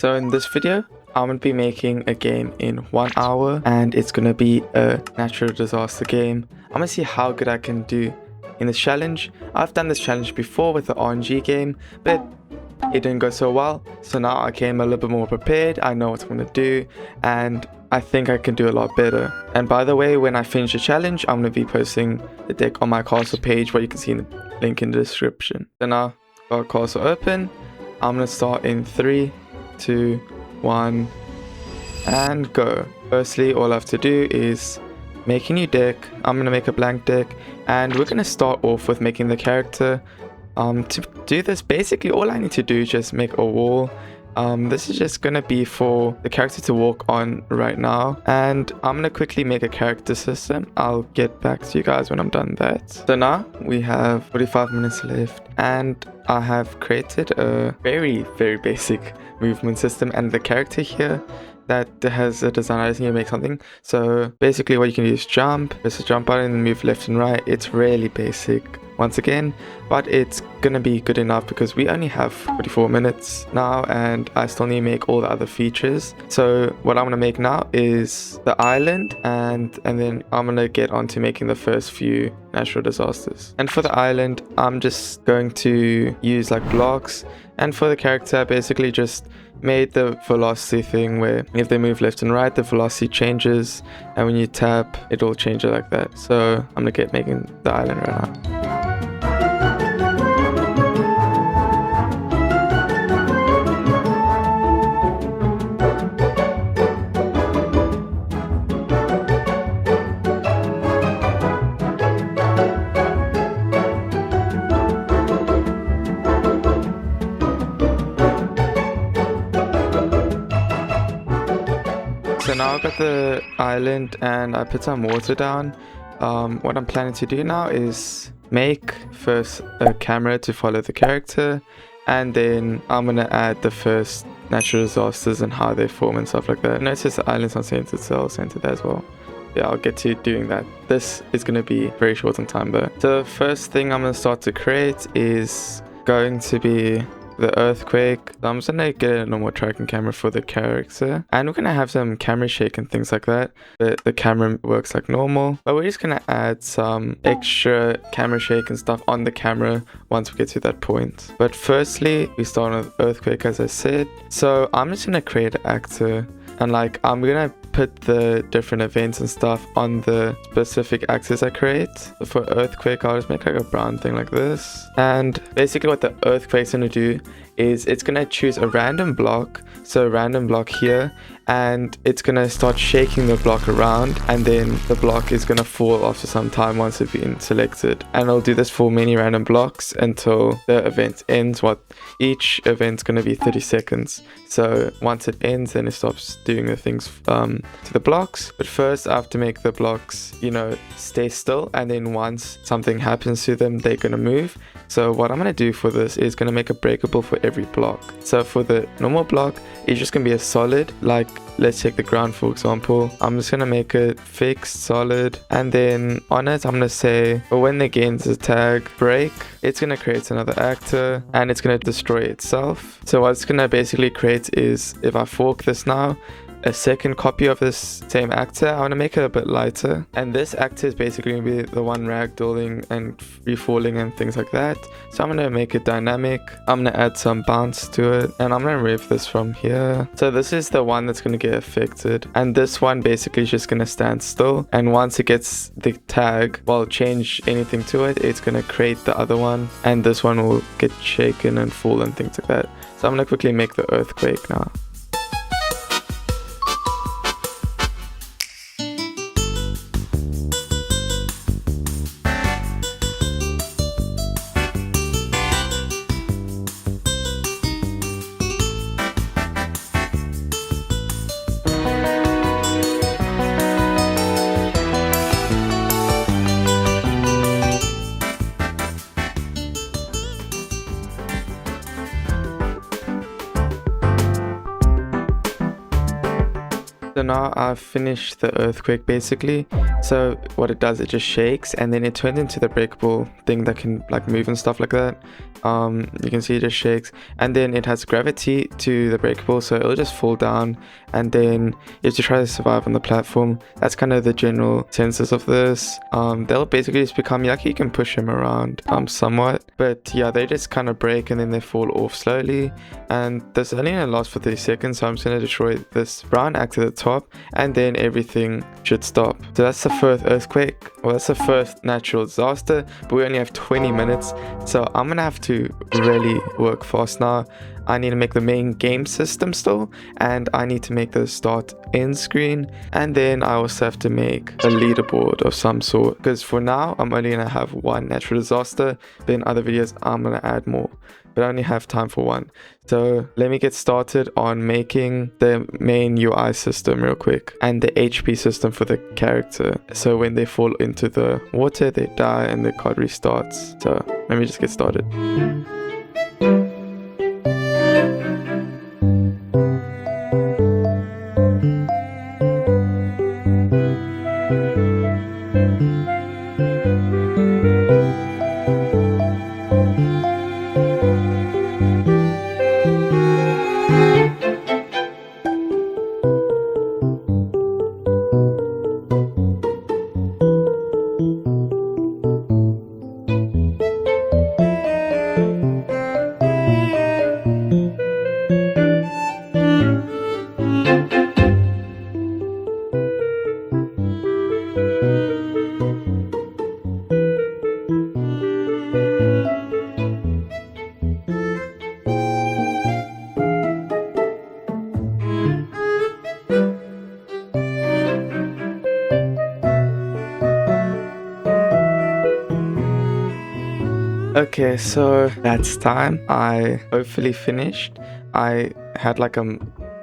So in this video, I'm going to be making a game in 1 hour and it's going to be a natural disaster game. I'm going to see how good I can do in this challenge. I've done this challenge before with the RNG game, but it didn't go so well. So now I came a little bit more prepared. I know what I'm going to do and I think I can do a lot better. And by the way, when I finish the challenge, I'm going to be posting the deck on my castle page where you can see the link in the description. So now, got castle open. I'm going to start in 3, 2, 1 and go. Firstly, all I have to do is make a new deck. I'm going to make a blank deck and we're going to start off with making the character. To do this, basically all I need to do is just make a wall. This is just going to be for the character to walk on right now, and I'm going to quickly make a character system. I'll get back to you guys when I'm done that. So now we have 45 minutes left and I have created a very basic movement system, and the character here that has a design, I just need to make something. So basically what you can do is jump, press the jump button and move left and right. It's really basic once again, but it's gonna be good enough because we only have 44 minutes now and I still need to make all the other features. So what I'm gonna make now is the island, and then I'm gonna get on to making the first few natural disasters. And for the island, I'm just going to use like blocks, and for the character I basically just made the velocity thing where if they move left and right, the velocity changes, and when you tap, it'll change it like that. So I'm gonna get making the island right now. So now I've got the island and I put some water down. What I'm planning to do now is make first a camera to follow the character, and then I'm gonna add the first natural disasters and how they form and stuff like that. Notice the island's not centered, so I'll center that as well. Yeah, I'll get to doing that. This is gonna be very short on time though. So the first thing I'm gonna start to create is going to be the earthquake. So I'm just gonna get a normal tracking camera for the character, and we're gonna have some camera shake and things like that, but the camera works like normal. But we're just gonna add some extra camera shake and stuff on the camera once we get to that point. But firstly, we start with earthquake, as I said. So I'm just gonna create an actor, and like I'm gonna put the different events and stuff on the specific actors I create. So for earthquake, I'll just make like a brown thing like this. And basically what the earthquake's gonna do is it's gonna choose a random block, so a random block here, and it's gonna start shaking the block around, and then the block is gonna fall after some time once it's been selected. And I'll do this for many random blocks until the event ends. Each event's gonna be 30 seconds. So once it ends, then it stops doing the things to the blocks. But first I have to make the blocks, stay still, and then once something happens to them, they're gonna move. So what I'm gonna do for this is gonna make a breakable for every block. So for the normal block, it's just gonna be a solid. Like let's take the ground for example. I'm just gonna make it fixed solid, and then on it I'm gonna say, well, when it gains a tag break, it's gonna create another actor and it's gonna destroy itself. So what it's gonna basically create is, if I fork this now, a second copy of this same actor. I want to make it a bit lighter, and this actor is basically going to be the one ragdolling and free falling and things like that. So I'm going to make it dynamic. I'm going to add some bounce to it, and I'm going to remove this from here. So this is the one that's going to get affected, and this one basically is just going to stand still, and once it gets the tag, well, change anything to it, it's going to create the other one, and this one will get shaken and fall and things like that. So I'm going to quickly make the earthquake now. So now I've finished the earthquake basically, So what it does, it just shakes and then it turns into the breakable thing that can like move and stuff like that. You can see it just shakes, and then it has gravity to the breakable, so it'll just fall down, and then you have to try to survive on the platform. That's kind of the general senses of this. They'll basically just become like, you can push them around somewhat, but yeah, they just kind of break and then they fall off slowly, and this only gonna last for 30 seconds. So I'm just gonna destroy this brown axe at the top, and then everything should stop. So that's the first earthquake, well, that's the first natural disaster, but we only have 20 minutes, so I'm gonna have to really work fast now. I need to make the main game system still, and I need to make the start end screen, and then I also have to make a leaderboard of some sort, because for now I'm only gonna have one natural disaster, but in other videos I'm gonna add more, but I only have time for one. So let me get started on making the main UI system real quick, and the HP system for the character, so when they fall into the water they die and the card restarts. So let me just get started. Okay, so that's time. I hopefully finished. I had like a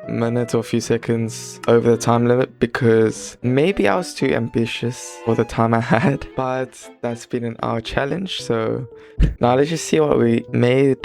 minute or a few seconds over the time limit because maybe I was too ambitious for the time I had, but that's been an hour challenge. So now let's just see what we made.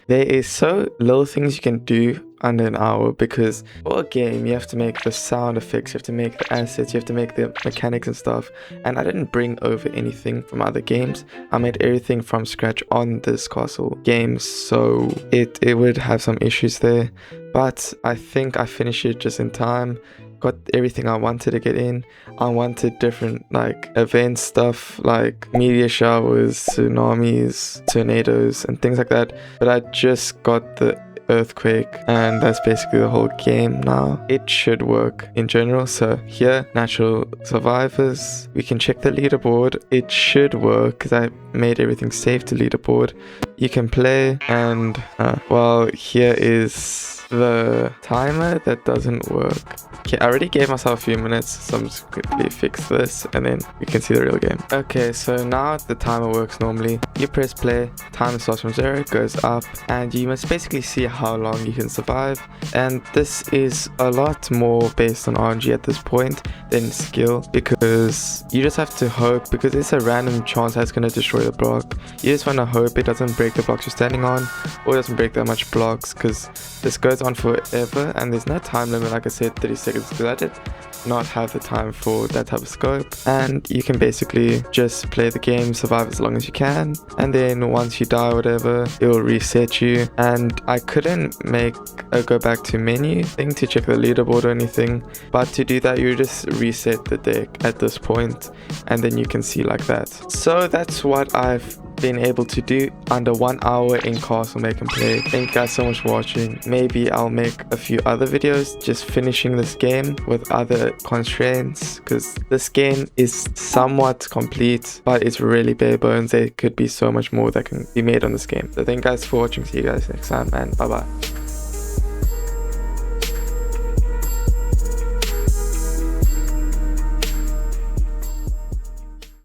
There is so little things you can do under an hour, because for a game you have to make the sound effects, you have to make the assets, you have to make the mechanics and stuff, and I didn't bring over anything from other games. I made everything from scratch on this castle game, so it would have some issues there, but I think I finished it just in time. Got everything I wanted to get in. I wanted different like event stuff like meteor showers, tsunamis, tornadoes and things like that, but I just got the earthquake, and that's basically the whole game now. It should work in general. So here, natural survivors, we can check the leaderboard. It should work because I made everything safe to leaderboard. You can play, and well, here is the timer that doesn't work. Okay, I already gave myself a few minutes, so I'm just quickly fix this and then we can see the real game. Okay, so now the timer works normally. You press play, timer starts from 0, goes up, and you must basically see how long you can survive. And this is a lot more based on RNG at this point than skill, because you just have to hope, because it's a random chance that's going to destroy the block. You just want to hope it doesn't break the blocks you're standing on, or it doesn't break that much blocks, because this goes on forever and there's no time limit. Like I said, 30 seconds, because I did not have the time for that type of scope. And you can basically just play the game, survive as long as you can, and then once you die or whatever, it will reset you. And I couldn't make a go back to menu thing to check the leaderboard or anything, but to do that you just reset the deck at this point, and then you can see like that. So that's what I've been able to do under 1 hour in Castle Make and Play. Thank you guys so much for watching. Maybe I'll make a few other videos just finishing this game with other constraints, because this game is somewhat complete, but it's really bare bones. There could be so much more that can be made on this game. So thank you guys for watching. See you guys next time, and bye bye.